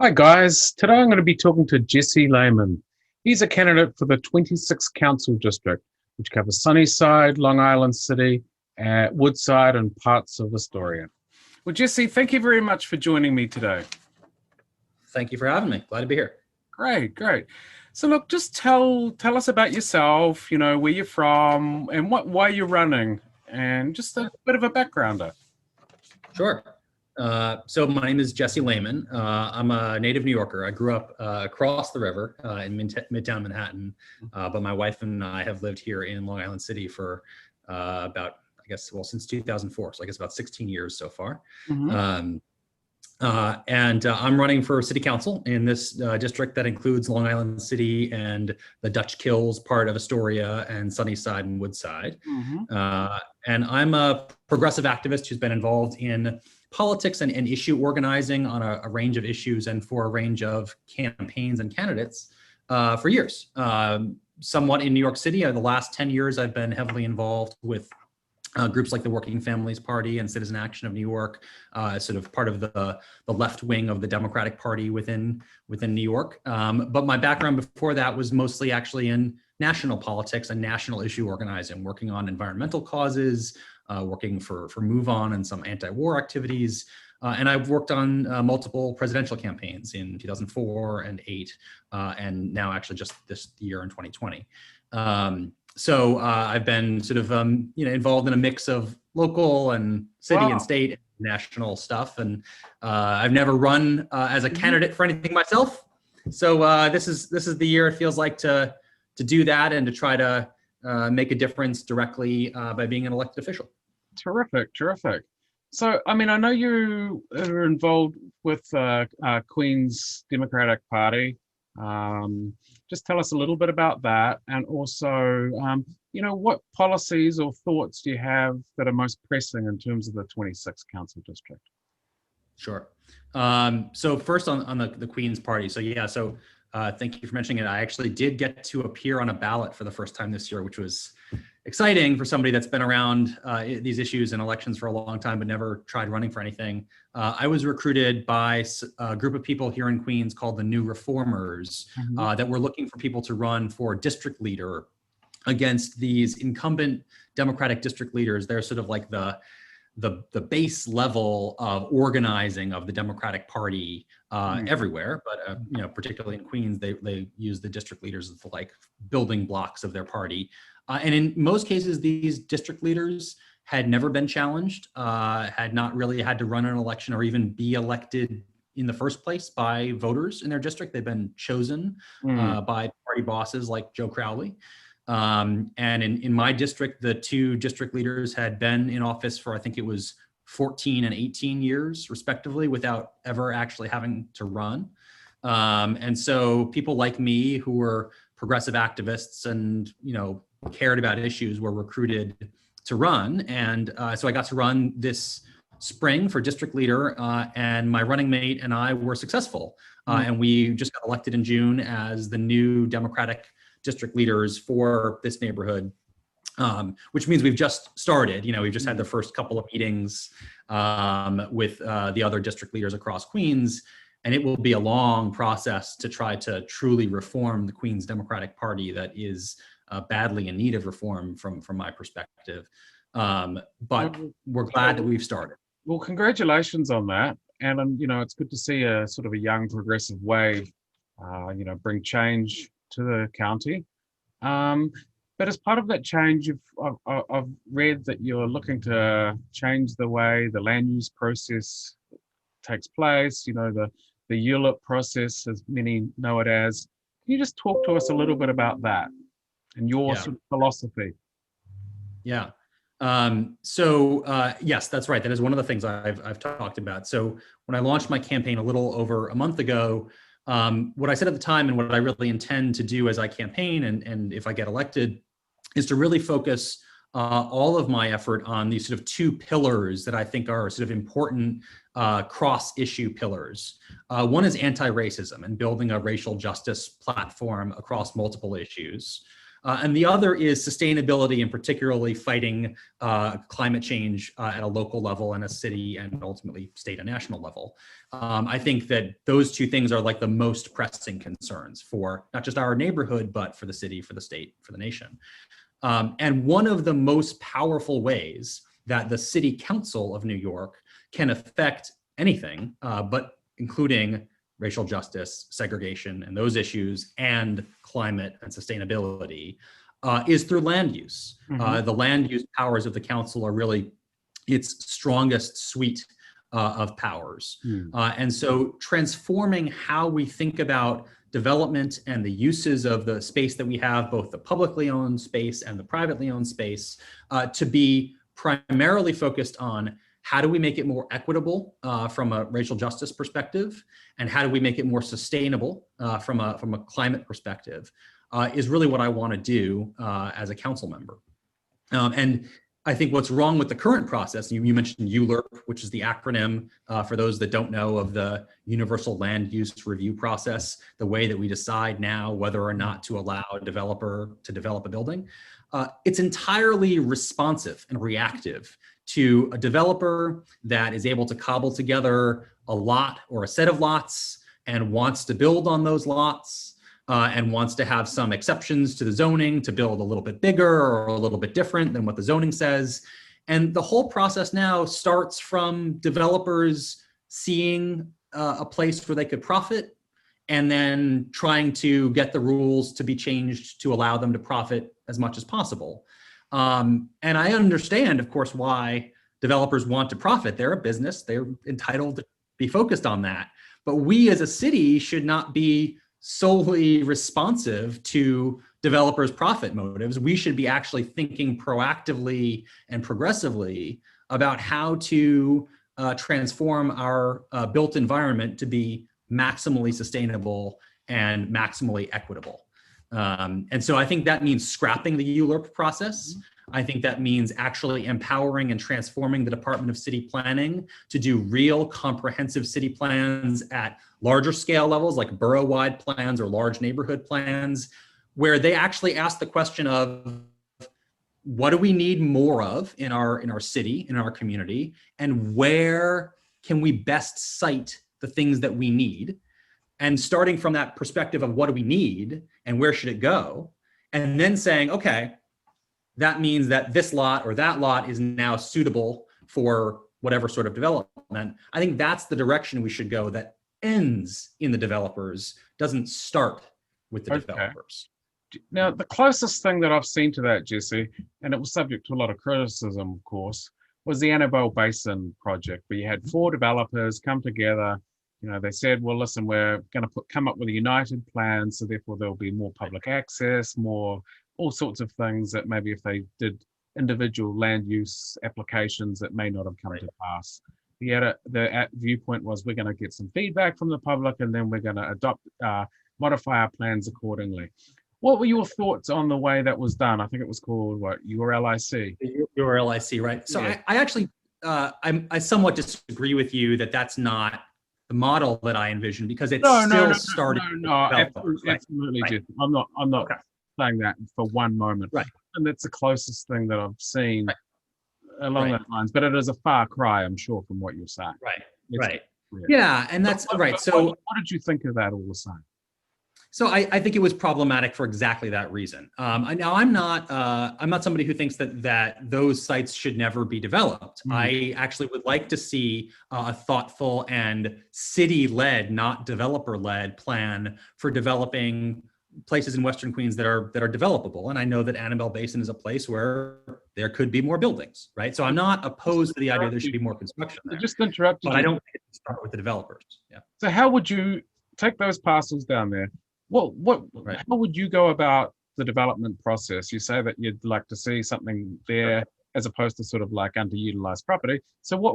Hi guys, today I'm going to be talking to Jesse Laymon. He's a candidate for the 26th Council District, which covers Sunnyside, Long Island City, Woodside, and parts of Astoria. Well, Jesse, thank you very much for joining me today. Thank you for having me. Glad to be here. Great, great. So look, just tell us about yourself, where you're from and why you're running, and just a bit of a backgrounder. Sure. So my name is Jesse Laymon. I'm a native New Yorker. I grew up across the river in Midtown Manhattan, but my wife and I have lived here in Long Island City for since 2004. So I guess about 16 years so far. Mm-hmm. I'm running for city council in this district that includes Long Island City and the Dutch Kills part of Astoria and Sunnyside and Woodside. Mm-hmm. And I'm a progressive activist who's been involved in politics and issue organizing on a range of issues and for a range of campaigns and candidates for years. Somewhat in New York City. The last 10 years, I've been heavily involved with groups like the Working Families Party and Citizen Action of New York, sort of part of the left wing of the Democratic Party within New York. But my background before that was mostly actually in national politics and national issue organizing, working on environmental causes, working for Move On and some anti-war activities. And I've worked on multiple presidential campaigns in 2004 and 8, and now actually just this year in 2020. So I've been sort of involved in a mix of local and city and state and national stuff, and I've never run as a candidate for anything myself. So this is the year it feels like to do that and to try to make a difference directly by being an elected official. Terrific. So, I mean, I know you are involved with Queen's Democratic Party. Just tell us a little bit about that, and also, what policies or thoughts do you have that are most pressing in terms of the 26th Council District? Sure. So first on the Queen's Party. So thank you for mentioning it. I actually did get to appear on a ballot for the first time this year, which was exciting for somebody that's been around these issues and elections for a long time, but never tried running for anything. I was recruited by a group of people here in Queens called the New Reformers, that were looking for people to run for district leader against these incumbent Democratic district leaders. They're sort of like the base level of organizing of the Democratic Party everywhere, but particularly in Queens, they use the district leaders as the like building blocks of their party. And in most cases, these district leaders had never been challenged, had not really had to run an election or even be elected in the first place by voters in their district. They've been chosen by party bosses like Joe Crowley. And in my district, the two district leaders had been in office for, I think it was 14 and 18 years, respectively, without ever actually having to run. And so people like me who were progressive activists and, cared about issues were recruited to run. And so I got to run this spring for district leader, and my running mate and I were successful. And we just got elected in June as the new Democratic district leaders for this neighborhood, which means we've just started. We've just had the first couple of meetings with the other district leaders across Queens, and it will be a long process to try to truly reform the Queens Democratic Party that is badly in need of reform from my perspective. But we're glad that we've started. Well, congratulations on that. And, it's good to see a sort of a young progressive wave, bring change to the county. But as part of that change, I've read that you're looking to change the way the land use process takes place, the ULIP process, as many know it as. Can you just talk to us a little bit about that and your sort of philosophy? Yeah. Yes, that's right. That is one of the things I've talked about. So when I launched my campaign a little over a month ago, what I said at the time and what I really intend to do as I campaign and if I get elected is to really focus all of my effort on these sort of two pillars that I think are sort of important cross-issue pillars. One is anti-racism and building a racial justice platform across multiple issues. And the other is sustainability, and particularly fighting climate change at a local level and a city and ultimately state and national level. I think that those two things are like the most pressing concerns for not just our neighborhood, but for the city, for the state, for the nation. And one of the most powerful ways that the City Council of New York can affect anything, but including racial justice, segregation, and those issues, and climate and sustainability, is through land use. The land use powers of the council are really its strongest suite of powers. And so transforming how we think about development and the uses of the space that we have, both the publicly owned space and the privately owned space, to be primarily focused on how do we make it more equitable from a racial justice perspective, and how do we make it more sustainable from a climate perspective, is really what I want to do as a council member. And I think what's wrong with the current process, you mentioned ULURP, which is the acronym for those that don't know of the Universal Land Use Review process, the way that we decide now whether or not to allow a developer to develop a building. It's entirely responsive and reactive to a developer that is able to cobble together a lot or a set of lots and wants to build on those lots and wants to have some exceptions to the zoning to build a little bit bigger or a little bit different than what the zoning says. And the whole process now starts from developers seeing a place where they could profit and then trying to get the rules to be changed to allow them to profit as much as possible. And I understand, of course, why developers want to profit. They're a business. They're entitled to be focused on that. But we as a city should not be solely responsive to developers' profit motives. We should be actually thinking proactively and progressively about how to transform our built environment to be maximally sustainable and maximally equitable. And so I think that means scrapping the ULURP process. I think that means actually empowering and transforming the Department of City Planning to do real comprehensive city plans at larger scale levels, like borough-wide plans or large neighborhood plans, where they actually ask the question of, what do we need more of in our city, in our community, and where can we best site the things that we need? And starting from that perspective of what do we need and where should it go? And then saying, okay, that means that this lot or that lot is now suitable for whatever sort of development. I think that's the direction we should go, that ends in the developers, doesn't start with the developers. Now, the closest thing that I've seen to that, Jesse, and it was subject to a lot of criticism, of course, was the Annabelle Basin project, where you had 4 developers come together. You know, they said, well, listen, we're going to come up with a united plan, so therefore there'll be more public access, more all sorts of things that maybe if they did individual land use applications that may not have come to pass. The viewpoint was, we're going to get some feedback from the public and then we're going to modify our plans accordingly. What were your thoughts on the way that was done? I think it was called, what, URLIC? URLIC, right. So yeah. I actually, I somewhat disagree with you that that's not the model that I envisioned, because it's started. Absolutely, right. I'm not saying that for one moment. Right. And that's the closest thing that I've seen along right. those lines. But it is a far cry, I'm sure, from what you're saying. Right. Right. Yeah, and that's right. So what did you think of that all the same? So I think it was problematic for exactly that reason. Now I'm not somebody who thinks that those sites should never be developed. I actually would like to see a thoughtful and city-led, not developer-led plan for developing places in Western Queens that are developable. And I know that Annabelle Basin is a place where there could be more buildings, right? So I'm not opposed to the idea there should be more construction there. Just interrupted but I don't think it should start with the developers. Yeah. So how would you take those parcels down there? How would you go about the development process? You say that you'd like to see something there as opposed to sort of like underutilized property. So how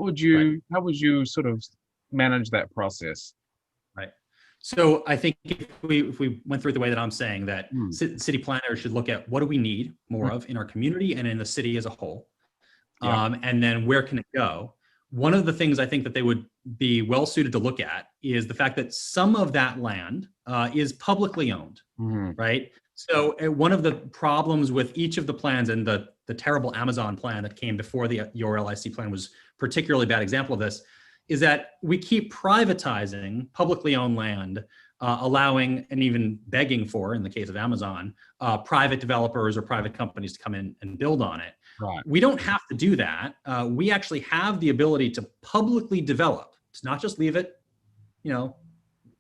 would you sort of manage that process? Right. So I think if we went through it the way that I'm saying, that city planners should look at what do we need more of in our community and in the city as a whole, and then where can it go? One of the things I think that they would be well suited to look at is the fact that some of that land is publicly owned, right? So one of the problems with each of the plans, and the terrible Amazon plan that came before your LIC plan was particularly bad example of this, is that we keep privatizing publicly owned land, allowing and even begging for, in the case of Amazon, private developers or private companies to come in and build on it. Right. We don't have to do that. We actually have the ability to publicly develop. It's not just leave it,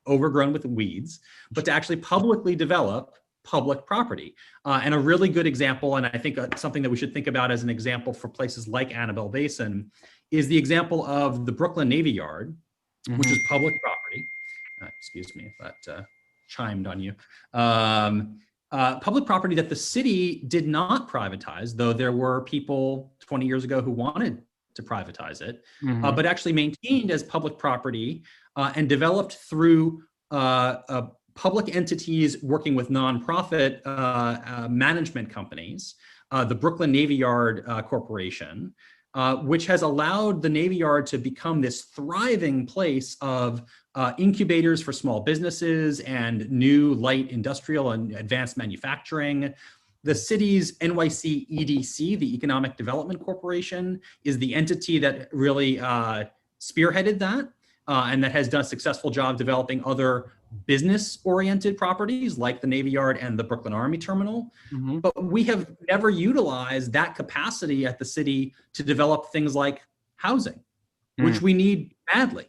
overgrown with weeds, but to actually publicly develop public property. And a really good example, and I think something that we should think about as an example for places like Annabelle Basin, is the example of the Brooklyn Navy Yard, which is public property. Excuse me if that chimed on you. Public property that the city did not privatize, though there were people 20 years ago who wanted to privatize it, but actually maintained as public property and developed through public entities working with nonprofit management companies, the Brooklyn Navy Yard Corporation, which has allowed the Navy Yard to become this thriving place of incubators for small businesses and new light industrial and advanced manufacturing. The city's NYC EDC, the Economic Development Corporation, is the entity that really spearheaded that and that has done a successful job developing other business-oriented properties like the Navy Yard and the Brooklyn Army Terminal. But we have never utilized that capacity at the city to develop things like housing, which we need badly,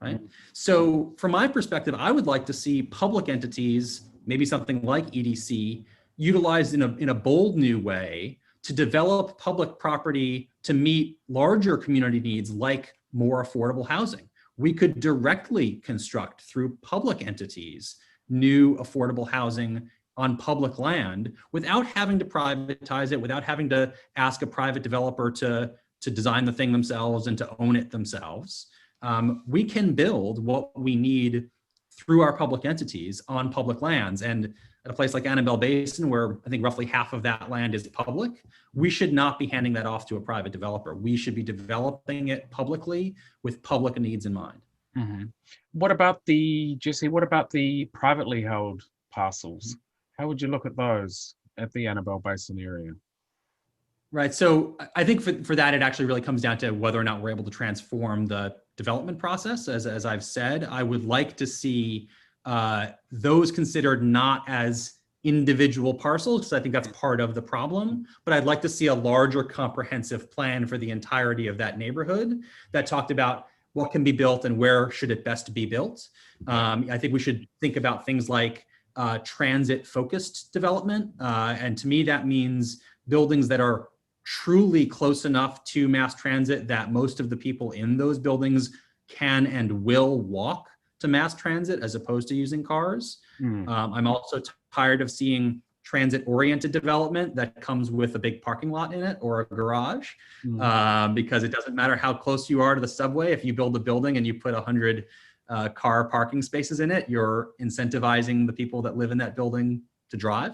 right? So from my perspective, I would like to see public entities, maybe something like EDC, utilized in a bold new way to develop public property to meet larger community needs like more affordable housing. We could directly construct through public entities new affordable housing on public land without having to privatize it, without having to ask a private developer to design the thing themselves and to own it themselves. We can build what we need through our public entities on public lands. And at a place like Annabelle Basin, where I think roughly half of that land is public, we should not be handing that off to a private developer. We should be developing it publicly with public needs in mind. What about Jesse, what about the privately held parcels? How would you look at those at the Annabelle Basin area? Right, so I think for that, it actually really comes down to whether or not we're able to transform the development process. As I've said, I would like to see those considered not as individual parcels, because I think that's part of the problem, but I'd like to see a larger comprehensive plan for the entirety of that neighborhood that talked about what can be built and where should it best be built. I think we should think about things like transit-focused development, and to me that means buildings that are truly close enough to mass transit that most of the people in those buildings can and will walk to mass transit as opposed to using cars. I'm also tired of seeing transit-oriented development that comes with a big parking lot in it or a garage, because it doesn't matter how close you are to the subway. If you build a building and you put 100 car parking spaces in it, you're incentivizing the people that live in that building to drive.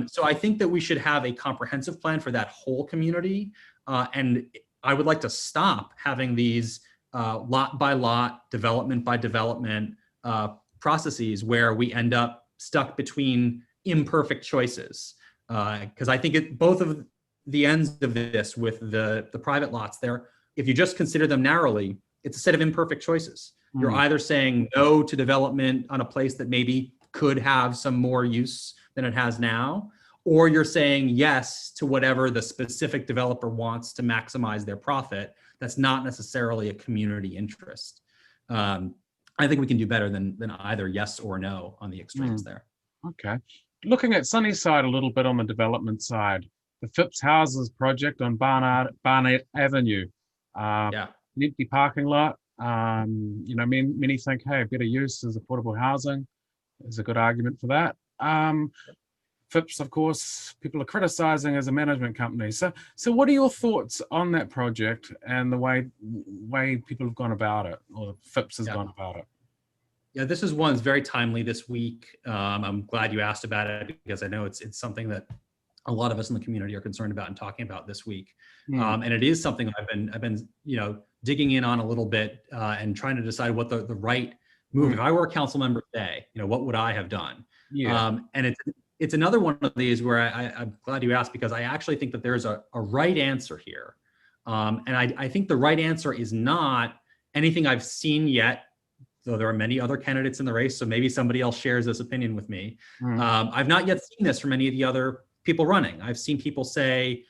So I think that we should have a comprehensive plan for that whole community. And I would like to stop having these lot by lot, development by development processes where we end up stuck between imperfect choices. Because I think both of the ends of this with the private lots there, if you just consider them narrowly, it's a set of imperfect choices. You're either saying no to development on a place that maybe could have some more use than it has now, or you're saying yes to whatever the specific developer wants to maximize their profit. That's not necessarily a community interest. I think we can do better than either yes or no on the extremes there. Okay. Looking at Sunnyside a little bit on the development side, the Phineas Houses project on Barnett Avenue, an empty parking lot. Many think, hey, better use is affordable housing. There's a good argument for that. Phipps, of course, people are criticizing as a management company. So what are your thoughts on that project and the way people have gone about it, or Phipps has gone about it? Yeah, this is one that's very timely this week. I'm glad you asked about it because I know it's something that a lot of us in the community are concerned about and talking about this week. And it is something I've been digging in on a little bit and trying to decide what the right move. If I were a council member today, what would I have done? And it's another one of these where I'm glad you asked, because I actually think that there's a right answer here. And I think the right answer is not anything I've seen yet, though there are many other candidates in the race, so maybe somebody else shares this opinion with me. I've not yet seen this from any of the other people running. I've seen people say,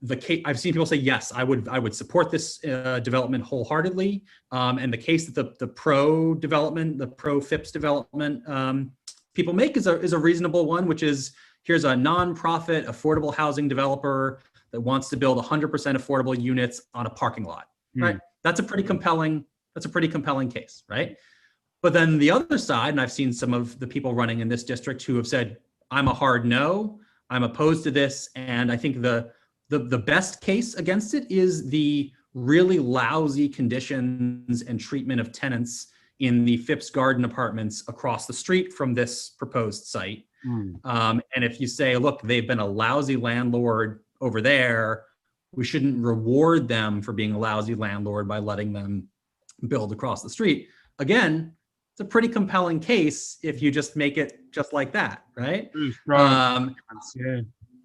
yes, I would support this development wholeheartedly. And the case that the pro development, the pro FIPS development people make is a reasonable one, which is, here's a nonprofit affordable housing developer that wants to build 100% affordable units on a parking lot, right? That's a pretty compelling case, right? But then the other side, and I've seen some of the people running in this district who have said, I'm a hard no, I'm opposed to this, and I think the best case against it is the really lousy conditions and treatment of tenants in the Phipps Garden Apartments across the street from this proposed site. And if you say, look, they've been a lousy landlord over there, we shouldn't reward them for being a lousy landlord by letting them build across the street. Again, it's a pretty compelling case if you just make it just like that, right?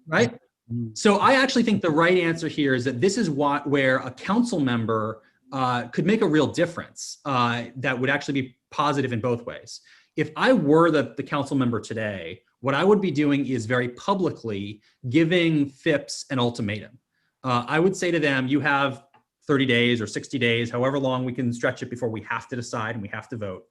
Right? So I actually think the right answer here is that this is where a council member could make a real difference that would actually be positive in both ways. If I were the council member today, what I would be doing is very publicly giving Phipps an ultimatum. I would say to them, you have 30 days or 60 days, however long we can stretch it before we have to decide and we have to vote.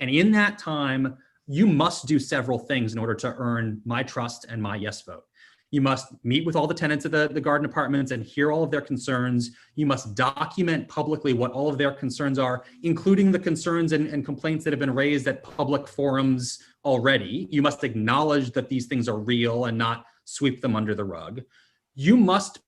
And in that time, you must do several things in order to earn my trust and my yes vote. You must meet with all the tenants of the garden apartments and hear all of their concerns. You must document publicly what all of their concerns are, including the concerns and complaints that have been raised at public forums already. You must acknowledge that these things are real and not sweep them under the rug. You must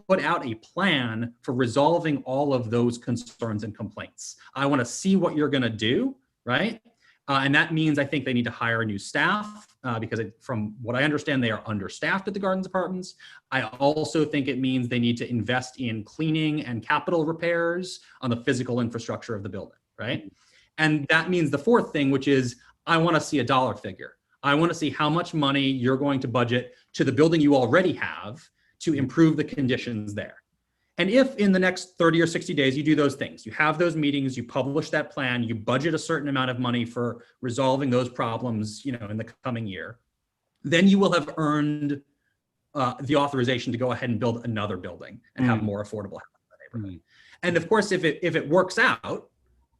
put out a plan for resolving all of those concerns and complaints. I want to see what you're going to do, right? And that means I think they need to hire new staff because from what I understand, they are understaffed at the Gardens Apartments. I also think it means they need to invest in cleaning and capital repairs on the physical infrastructure of the building, right? And that means the fourth thing, which is I want to see a dollar figure. I want to see how much money you're going to budget to the building you already have to improve the conditions there. And if in the next 30 or 60 days you do those things, you have those meetings, you publish that plan, you budget a certain amount of money for resolving those problems, in the coming year, then you will have earned the authorization to go ahead and build another building and have more affordable housing in the neighborhood. And of course, if it works out,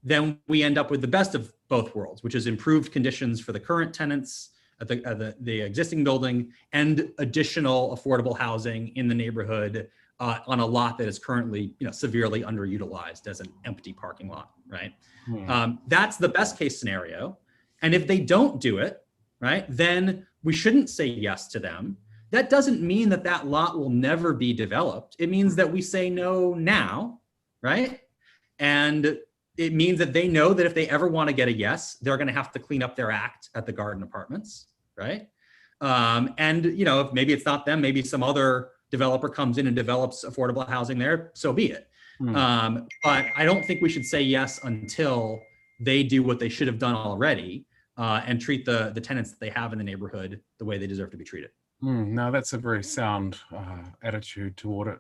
then we end up with the best of both worlds, which is improved conditions for the current tenants at the existing building and additional affordable housing in the neighborhood on a lot that is currently severely underutilized as an empty parking lot, right? That's the best case scenario. And if they don't do it, right, then we shouldn't say yes to them. That doesn't mean that lot will never be developed. It means that we say no now, right? And it means that they know that if they ever want to get a yes, they're going to have to clean up their act at the Garden Apartments, right? And if maybe it's not them, maybe some other developer comes in and develops affordable housing there, so be it. But I don't think we should say yes until they do what they should have done already and treat the tenants that they have in the neighborhood the way they deserve to be treated. No, that's a very sound attitude toward it.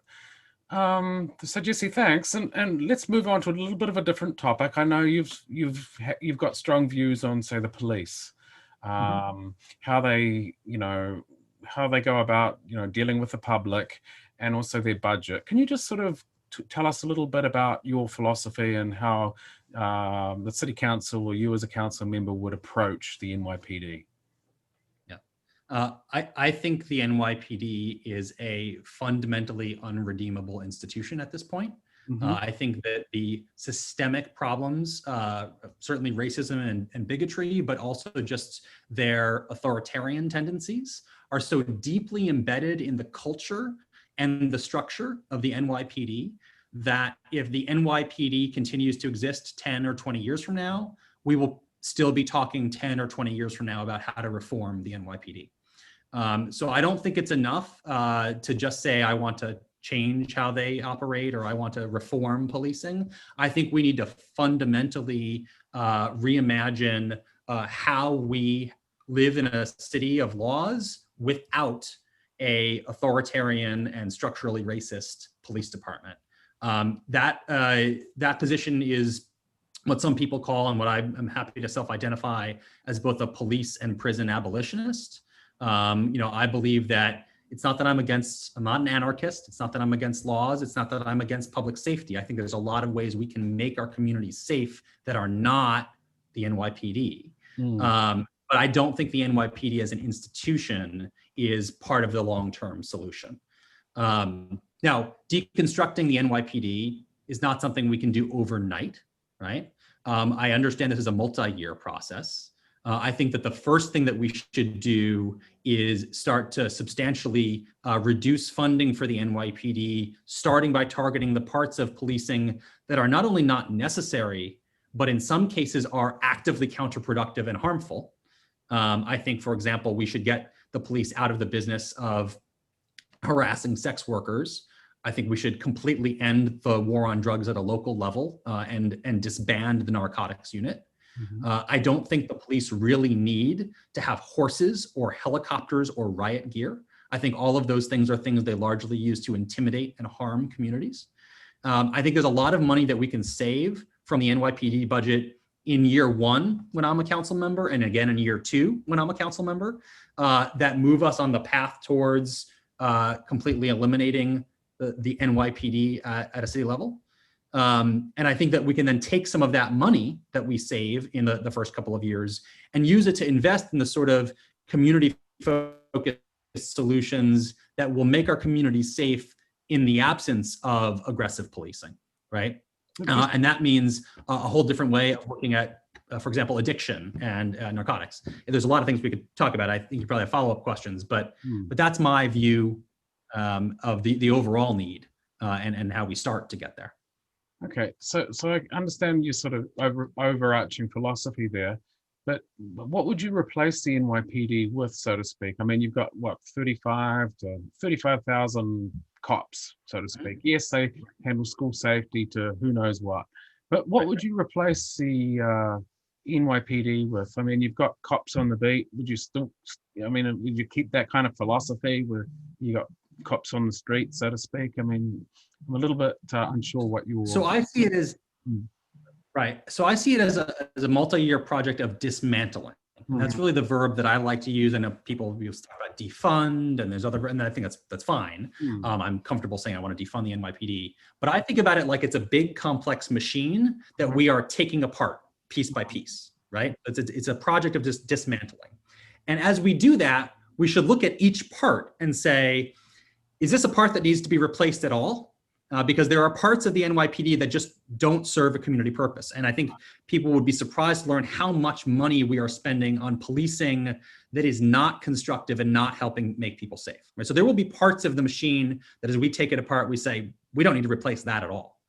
So Jesse, thanks, and let's move on to a little bit of a different topic. I know you've got strong views on, say, the police, how they go about dealing with the public, and also their budget. Can you just sort of tell us a little bit about your philosophy and how the city council or you as a council member would approach the NYPD? I think the NYPD is a fundamentally unredeemable institution at this point. I think that the systemic problems, certainly racism and bigotry, but also just their authoritarian tendencies are so deeply embedded in the culture and the structure of the NYPD that if the NYPD continues to exist 10 or 20 years from now, we will still be talking 10 or 20 years from now about how to reform the NYPD. So I don't think it's enough to just say, I want to change how they operate or I want to reform policing. I think we need to fundamentally reimagine how we live in a city of laws without a authoritarian and structurally racist police department. That position is what some people call, and what I'm happy to self-identify as, both a police and prison abolitionist. I believe that it's not that I'm not an anarchist. It's not that I'm against laws. It's not that I'm against public safety. I think there's a lot of ways we can make our communities safe that are not the NYPD. But I don't think the NYPD as an institution is part of the long-term solution. Now, deconstructing the NYPD is not something we can do overnight, right? I understand this is a multi-year process. I think that the first thing that we should do is start to substantially reduce funding for the NYPD, starting by targeting the parts of policing that are not only not necessary, but in some cases are actively counterproductive and harmful. I think, for example, we should get the police out of the business of harassing sex workers. I think we should completely end the war on drugs at a local level and disband the narcotics unit. I don't think the police really need to have horses or helicopters or riot gear. I think all of those things are things they largely use to intimidate and harm communities. I think there's a lot of money that we can save from the NYPD budget in year one when I'm a council member, and again in year two when I'm a council member, that move us on the path towards completely eliminating the NYPD at a city level. And I think that we can then take some of that money that we save in the first couple of years and use it to invest in the sort of community-focused solutions that will make our communities safe in the absence of aggressive policing, right? And that means a whole different way of looking at, for example, addiction and narcotics. There's a lot of things we could talk about. I think you probably have follow-up questions, but that's my view of the overall need and how we start to get there. Okay, so I understand your sort of overarching philosophy there, but what would you replace the NYPD with, so to speak? I mean, you've got what, 35,000 cops, so to speak. Yes, they handle school safety to who knows what, but what would you replace the NYPD with? I mean, you've got cops on the beat. Would you still, would you keep that kind of philosophy where you got cops on the street, so to speak? I mean, I'm a little bit unsure what you. So I see it as right. So I see it as a multi-year project of dismantling. That's really the verb that I like to use. I know people use talk about defund, and there's other, and I think that's fine. I'm comfortable saying I want to defund the NYPD, but I think about it like it's a big complex machine that we are taking apart piece by piece. Right? It's a project of just dismantling, and as we do that, we should look at each part and say, is this a part that needs to be replaced at all? Because there are parts of the NYPD that just don't serve a community purpose. And I think people would be surprised to learn how much money we are spending on policing that is not constructive and not helping make people safe. Right? So there will be parts of the machine that as we take it apart, we say, we don't need to replace that at all.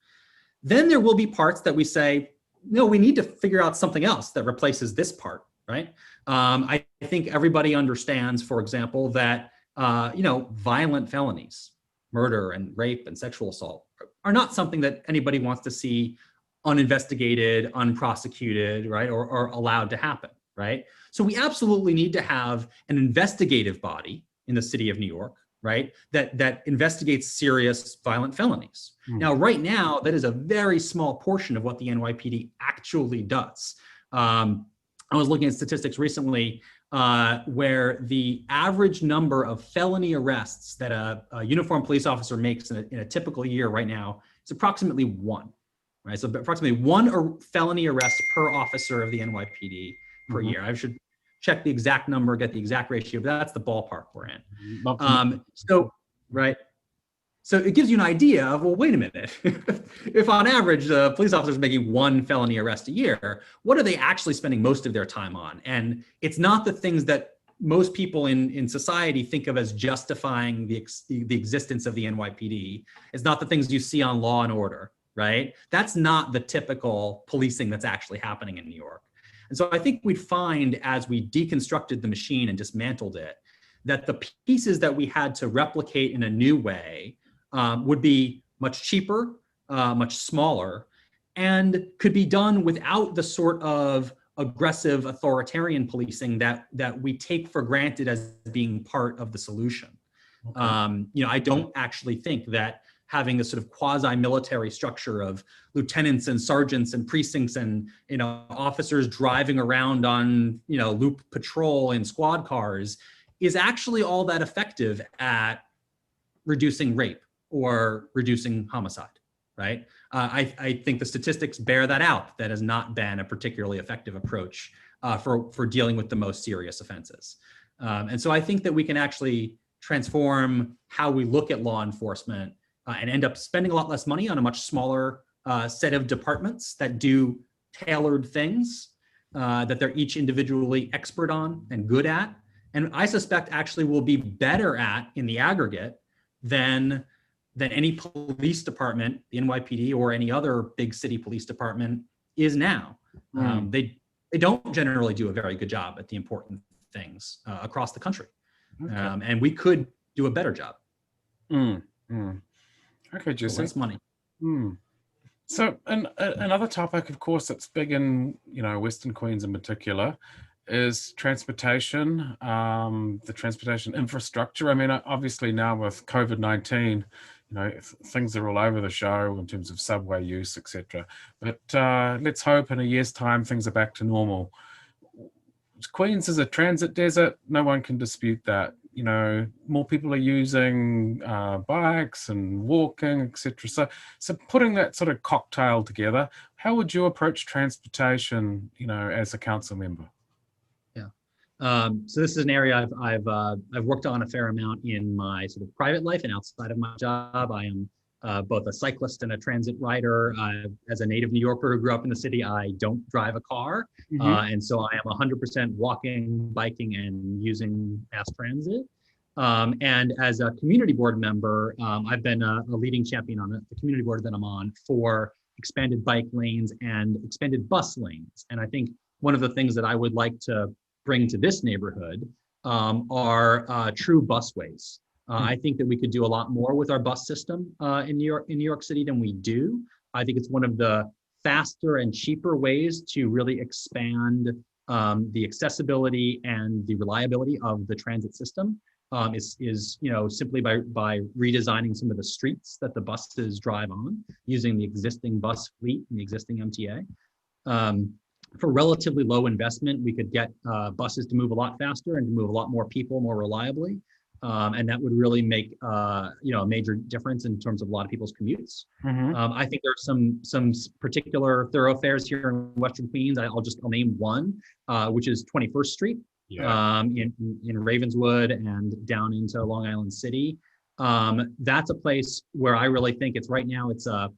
Then there will be parts that we say, no, we need to figure out something else that replaces this part, right? I think everybody understands, for example, that violent felonies, murder and rape and sexual assault, are not something that anybody wants to see uninvestigated, unprosecuted, right, or allowed to happen, right? So we absolutely need to have an investigative body in the city of New York, right, that investigates serious violent felonies. Now, right now, that is a very small portion of what the NYPD actually does. I was looking at statistics recently where the average number of felony arrests that a uniformed police officer makes in a typical year right now is approximately one, right? So approximately one felony arrest per officer of the NYPD per year. I should check the exact number, get the exact ratio, but that's the ballpark we're in. Right. So it gives you an idea of, well, wait a minute. If on average, the police officer is making one felony arrest a year, what are they actually spending most of their time on? And it's not the things that most people in society think of as justifying the existence of the NYPD. It's not the things you see on Law and Order, right? That's not the typical policing that's actually happening in New York. And so I think we'd find, as we deconstructed the machine and dismantled it, that the pieces that we had to replicate in a new way would be much cheaper, much smaller, and could be done without the sort of aggressive authoritarian policing that we take for granted as being part of the solution. Okay. I don't actually think that having a sort of quasi-military structure of lieutenants and sergeants and precincts and officers driving around on loop patrol in squad cars is actually all that effective at reducing rape or reducing homicide, right? I think the statistics bear that out. That has not been a particularly effective approach for dealing with the most serious offenses. And so I think that we can actually transform how we look at law enforcement and end up spending a lot less money on a much smaller set of departments that do tailored things that they're each individually expert on and good at. And I suspect actually will be better at in the aggregate than any police department, the NYPD or any other big city police department is now. They don't generally do a very good job at the important things across the country. Okay. And we could do a better job. Okay, Jesse. Less money. So another topic, of course, that's big in Western Queens in particular, is transportation, the transportation infrastructure. I mean, obviously now with COVID-19, things are all over the show in terms of subway use, etc. But let's hope in a year's time things are back to normal. Queens is a transit desert. No one can dispute that. More people are using bikes and walking, etc. So putting that sort of cocktail together, how would you approach transportation, as a council member? So this is an area I've worked on a fair amount in my sort of private life and outside of my job. I am both a cyclist and a transit rider. As a native New Yorker who grew up in the city, I don't drive a car. And so I am 100% walking, biking, and using mass transit. And as a community board member, I've been a leading champion on the community board that I'm on for expanded bike lanes and expanded bus lanes. And I think one of the things that I would like to bring to this neighborhood are true busways. I think that we could do a lot more with our bus system in New York City than we do. I think it's one of the faster and cheaper ways to really expand the accessibility and the reliability of the transit system. Is simply by redesigning some of the streets that the buses drive on, using the existing bus fleet and the existing MTA. For relatively low investment, we could get buses to move a lot faster and to move a lot more people more reliably. And that would really make a major difference in terms of a lot of people's commutes. I think there's some particular thoroughfares here in Western Queens. I'll name one, which is 21st Street in Ravenswood and down into Long Island City. That's a place where I really think it's a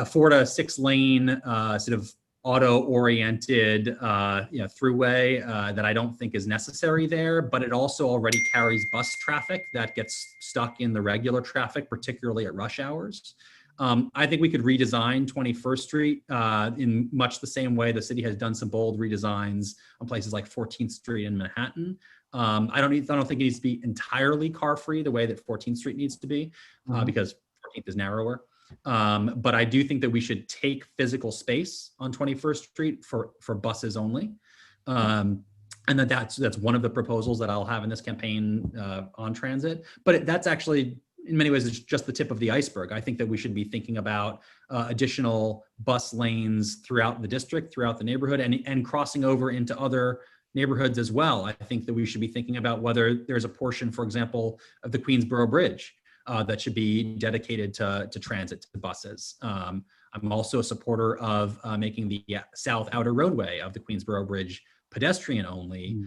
4 to 6 lane sort of auto-oriented throughway that I don't think is necessary there, but it also already carries bus traffic that gets stuck in the regular traffic, particularly at rush hours. I think we could redesign 21st Street in much the same way the city has done some bold redesigns on places like 14th Street in Manhattan. I don't think it needs to be entirely car-free the way that 14th Street needs to be because 14th is narrower. But I do think that we should take physical space on 21st Street for buses only. And that's one of the proposals that I'll have in this campaign on transit. But that's actually, in many ways, it's just the tip of the iceberg. I think that we should be thinking about additional bus lanes throughout the district, throughout the neighborhood, and crossing over into other neighborhoods as well. I think that we should be thinking about whether there's a portion, for example, of the Queensboro Bridge that should be dedicated to transit, to buses. I'm also a supporter of making the south outer roadway of the Queensboro Bridge pedestrian only,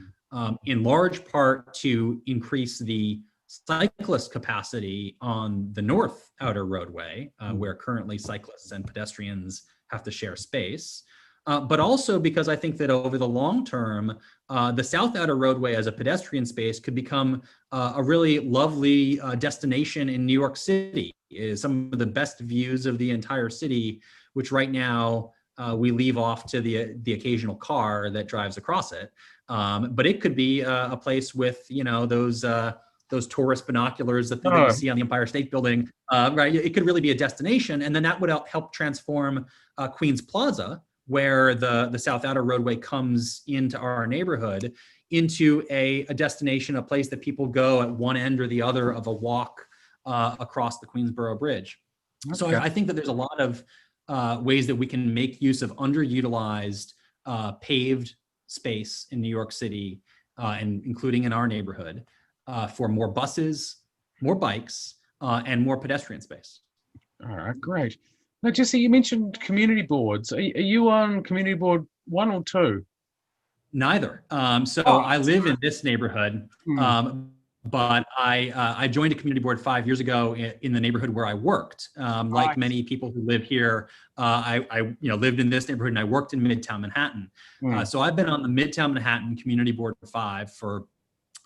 in large part to increase the cyclist capacity on the north outer roadway, where currently cyclists and pedestrians have to share space. But also because I think that over the long term, the South Outer Roadway as a pedestrian space could become a really lovely destination in New York City. Is some of the best views of the entire city, which right now we leave off to the occasional car that drives across it. But it could be a place with those tourist binoculars that you see on the Empire State Building, right? It could really be a destination, and then that would help transform Queens Plaza, where the South Outer Roadway comes into our neighborhood, into a destination, a place that people go at one end or the other of a walk across the Queensboro Bridge. So Okay. I think that there's a lot of ways that we can make use of underutilized paved space in New York City, and including in our neighborhood, for more buses, more bikes, and more pedestrian space. All right, great. Now, Jesse, you mentioned community boards. Are you on community board 1 or 2? Neither. So Oh, I live in this neighborhood, hmm. but I joined a community board 5 years ago in the neighborhood where I worked. Like Right. many people who live here, I lived in this neighborhood and I worked in Midtown Manhattan. Hmm. So I've been on the Midtown Manhattan Community Board 5 for,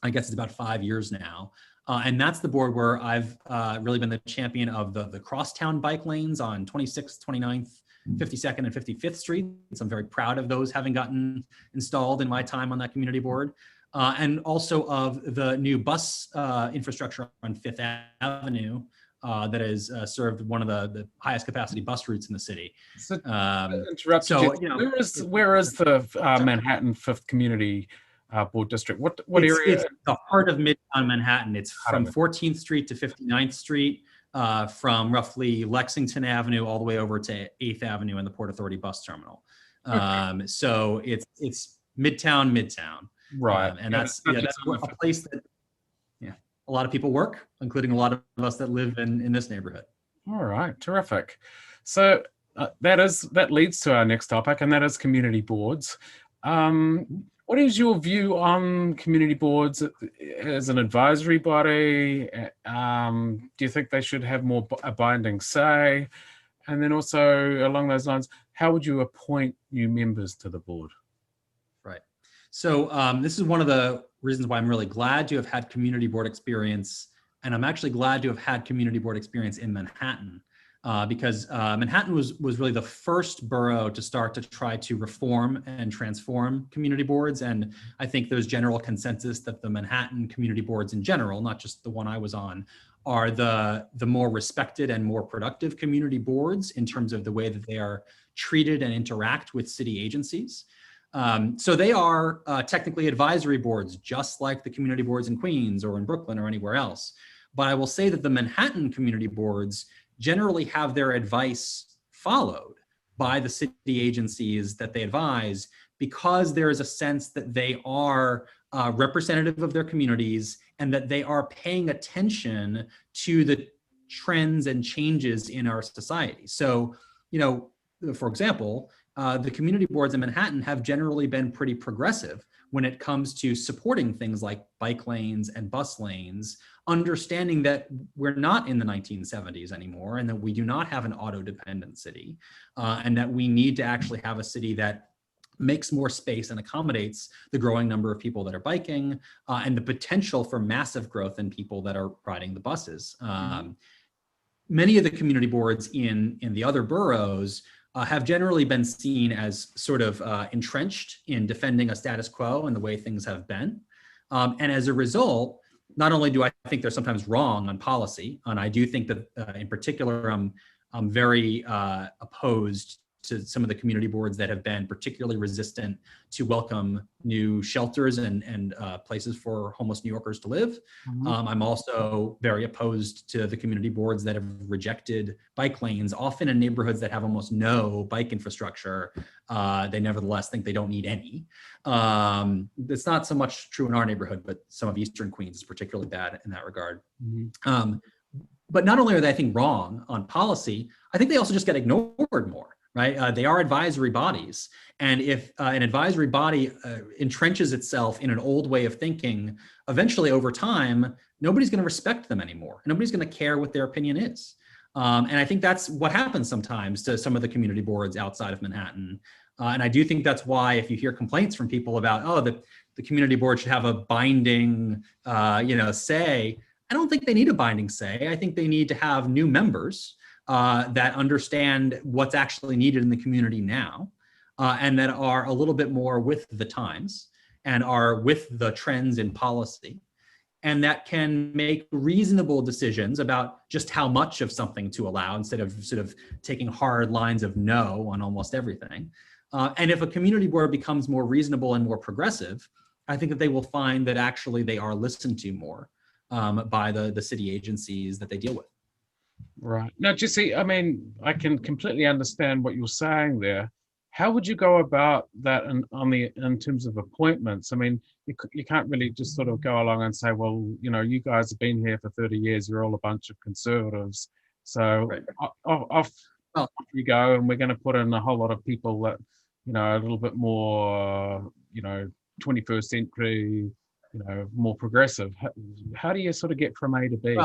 I guess it's about 5 years now. And that's the board where I've really been the champion of the crosstown bike lanes on 26th, 29th, 52nd, and 55th Street. So I'm very proud of those having gotten installed in my time on that community board. And also of the new bus infrastructure on Fifth Avenue that has served one of the highest capacity bus routes in the city. So, interrupted So, you. Where is the Manhattan Fifth Community Board District? What area? It's the heart of Midtown Manhattan. It's Out of from it. 14th Street to 59th Street, from roughly Lexington Avenue all the way over to 8th Avenue and the Port Authority bus terminal. So it's Midtown. Right. And that's a place that a lot of people work, including a lot of us that live in this neighborhood. All right, terrific. So that leads to our next topic, and that is community boards. What is your view on community boards as an advisory body? Do you think they should have a binding say? And then also along those lines, how would you appoint new members to the board? Right. So this is one of the reasons why I'm really glad to have had community board experience. And I'm actually glad to have had community board experience in Manhattan, because Manhattan was really the first borough to start to try to reform and transform community boards. And I think there's general consensus that the Manhattan community boards in general, not just the one I was on, are the more respected and more productive community boards in terms of the way that they are treated and interact with city agencies. So they are technically advisory boards, just like the community boards in Queens or in Brooklyn or anywhere else. But I will say that the Manhattan community boards generally have their advice followed by the city agencies that they advise, because there is a sense that they are representative of their communities and that they are paying attention to the trends and changes in our society. So, for example, the community boards in Manhattan have generally been pretty progressive when it comes to supporting things like bike lanes and bus lanes, understanding that we're not in the 1970s anymore and that we do not have an auto-dependent city, and that we need to actually have a city that makes more space and accommodates the growing number of people that are biking, and the potential for massive growth in people that are riding the buses. Many of the community boards in the other boroughs have generally been seen as sort of entrenched in defending a status quo and the way things have been. And as a result, not only do I think they're sometimes wrong on policy, and I do think that in particular, I'm very opposed to some of the community boards that have been particularly resistant to welcome new shelters and places for homeless New Yorkers to live. I'm also very opposed to the community boards that have rejected bike lanes, often in neighborhoods that have almost no bike infrastructure. They nevertheless think they don't need any. It's not so much true in our neighborhood, but some of Eastern Queens is particularly bad in that regard. But not only are they, I think, wrong on policy, I think they also just get ignored more. Right? They are advisory bodies. And if an advisory body entrenches itself in an old way of thinking, eventually over time, nobody's going to respect them anymore. Nobody's going to care what their opinion is. And I think that's what happens sometimes to some of the community boards outside of Manhattan. And I do think that's why if you hear complaints from people about, oh, the community board should have a binding say, I don't think they need a binding say. I think they need to have new members that understand what's actually needed in the community now, and that are a little bit more with the times and are with the trends in policy, and that can make reasonable decisions about just how much of something to allow instead of sort of taking hard lines of no on almost everything. And if a community board becomes more reasonable and more progressive, I think that they will find that actually they are listened to more by the city agencies that they deal with. Right. Now, Jesse, I mean, I can completely understand what you're saying there. How would you go about that in terms of appointments? I mean, you can't really just sort of go along and say, well, you guys have been here for 30 years. You're all a bunch of conservatives. So Right. off you go, and we're going to put in a whole lot of people that, a little bit more, 21st century, more progressive. How do you sort of get from A to B?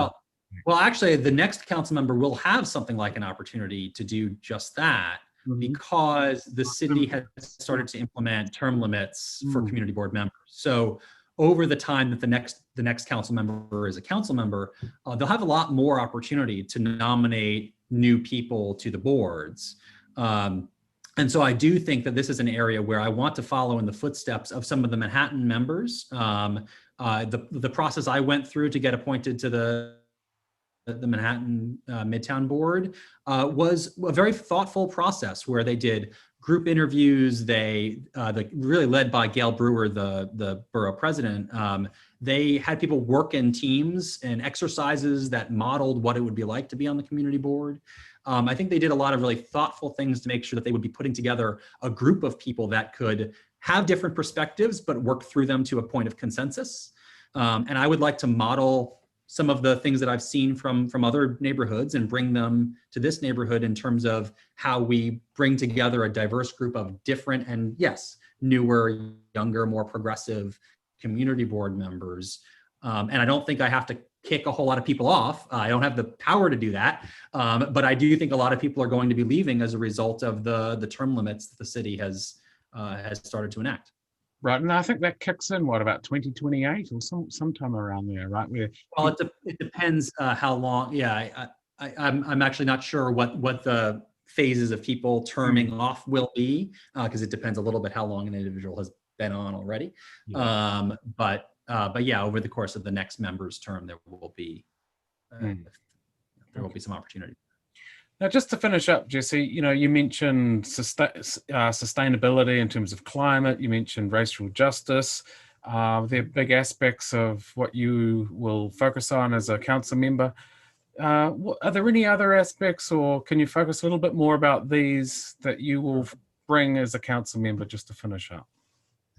Well, actually, the next council member will have something like an opportunity to do just that, because the city has started to implement term limits for community board members. So over the time that the next council member is a council member, they'll have a lot more opportunity to nominate new people to the boards. And so I do think that this is an area where I want to follow in the footsteps of some of the Manhattan members. The process I went through to get appointed to the Manhattan Midtown Board was a very thoughtful process where they did group interviews. They really led by Gail Brewer, the borough president. They had people work in teams and exercises that modeled what it would be like to be on the community board. I think they did a lot of really thoughtful things to make sure that they would be putting together a group of people that could have different perspectives, but work through them to a point of consensus. And I would like to model some of the things that I've seen from other neighborhoods and bring them to this neighborhood in terms of how we bring together a diverse group of different and, yes, newer, younger, more progressive community board members. And I don't think I have to kick a whole lot of people off. I don't have the power to do that. But I do think a lot of people are going to be leaving as a result of the term limits that the city has started to enact. Right, and I think that kicks in, what, about 2028 or sometime around there, right? Well, it depends how long. Yeah, I'm actually not sure what the phases of people terming off will be, because it depends a little bit how long an individual has been on already. Yeah. But yeah, over the course of the next member's term, there will be some opportunity. Now, just to finish up, Jesse, you mentioned sustainability in terms of climate. You mentioned racial justice. They're big aspects of what you will focus on as a council member. Are there any other aspects, or can you focus a little bit more about these that you will bring as a council member, just to finish up?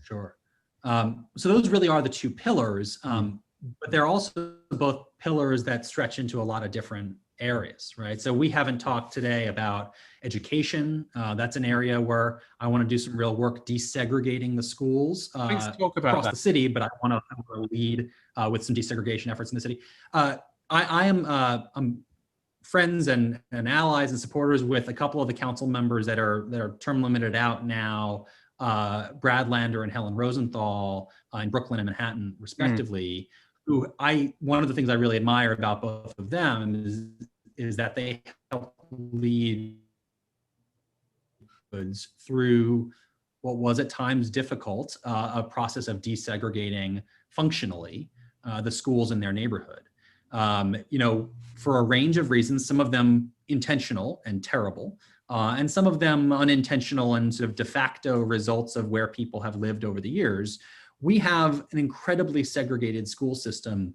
Sure. So those really are the two pillars, but they're also both pillars that stretch into a lot of different areas, right? So we haven't talked today about education. That's an area where I want to do some real work desegregating the schools across the city, but I want to lead with some desegregation efforts in the city. I'm friends and allies and supporters with a couple of the council members that are term limited out now, Brad Lander and Helen Rosenthal in Brooklyn and Manhattan, respectively. One of the things I really admire about both of them is that they help lead through what was at times difficult, a process of desegregating functionally the schools in their neighborhood. For a range of reasons, some of them intentional and terrible, and some of them unintentional and sort of de facto results of where people have lived over the years. We have an incredibly segregated school system,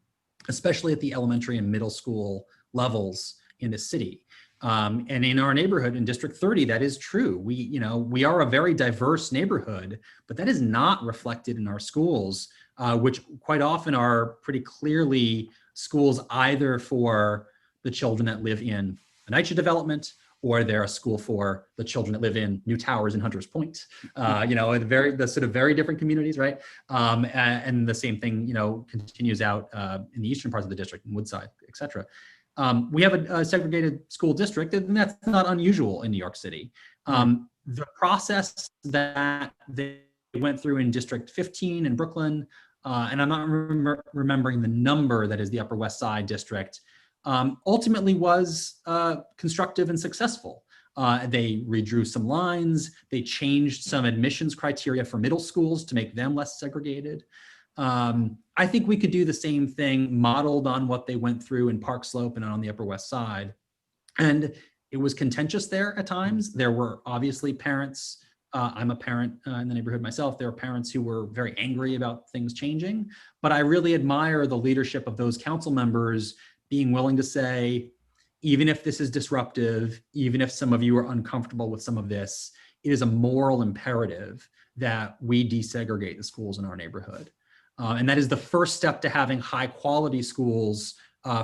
especially at the elementary and middle school levels in the city. And in our neighborhood in District 30, that is true. We are a very diverse neighborhood, but that is not reflected in our schools, which quite often are pretty clearly schools either for the children that live in a NYCHA development, or they're a school for the children that live in New Towers and Hunters Point, the sort of very different communities, right? And the same thing, continues out in the eastern parts of the district, in Woodside, et cetera. We have a segregated school district, and that's not unusual in New York City. The process that they went through in District 15 in Brooklyn, and I'm not remembering the number that is the Upper West Side district, ultimately was constructive and successful. They redrew some lines. They changed some admissions criteria for middle schools to make them less segregated. I think we could do the same thing modeled on what they went through in Park Slope and on the Upper West Side. And it was contentious there at times. There were obviously parents I'm a parent in the neighborhood myself. There are parents who were very angry about things changing, but I really admire the leadership of those council members being willing to say, even if this is disruptive, even if some of you are uncomfortable with some of this, it is a moral imperative that we desegregate the schools in our neighborhood. And that is the first step to having high quality schools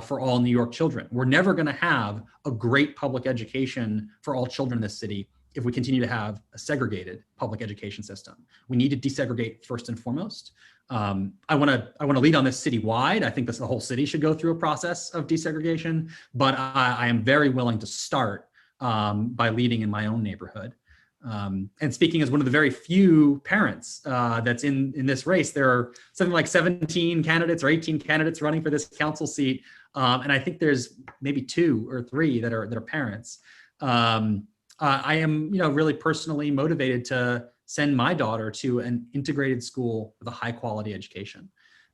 for all New York children. We're never going to have a great public education for all children in this city if we continue to have a segregated public education system. We need to desegregate first and foremost. I want to lead on this citywide. I think the whole city should go through a process of desegregation, but I am very willing to start by leading in my own neighborhood. And speaking as one of the very few parents that's in this race, there are something like 17 candidates or 18 candidates running for this council seat, and I think there's maybe 2 or 3 that are parents. I am, really personally motivated to send my daughter to an integrated school with a high quality education.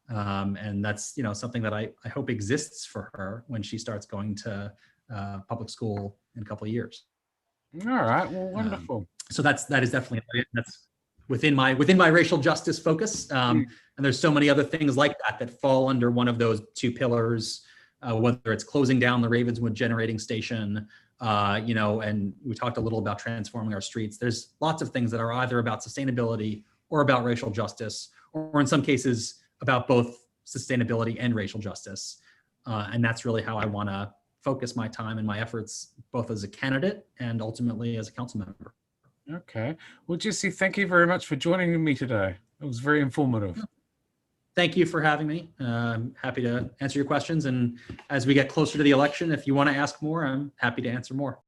And that's, something that I hope exists for her when she starts going to public school in a couple of years. All right. Well, wonderful. So that is definitely, that's within my racial justice focus. And there's so many other things like that fall under one of those 2 pillars, whether it's closing down the Ravenswood generating station, and we talked a little about transforming our streets. There's lots of things that are either about sustainability or about racial justice, or in some cases about both sustainability and racial justice. And that's really how I want to focus my time and my efforts, both as a candidate and ultimately as a council member. Okay. Well, Jesse, thank you very much for joining me today. It was very informative. Thank you for having me. I'm happy to answer your questions. And as we get closer to the election, if you want to ask more, I'm happy to answer more.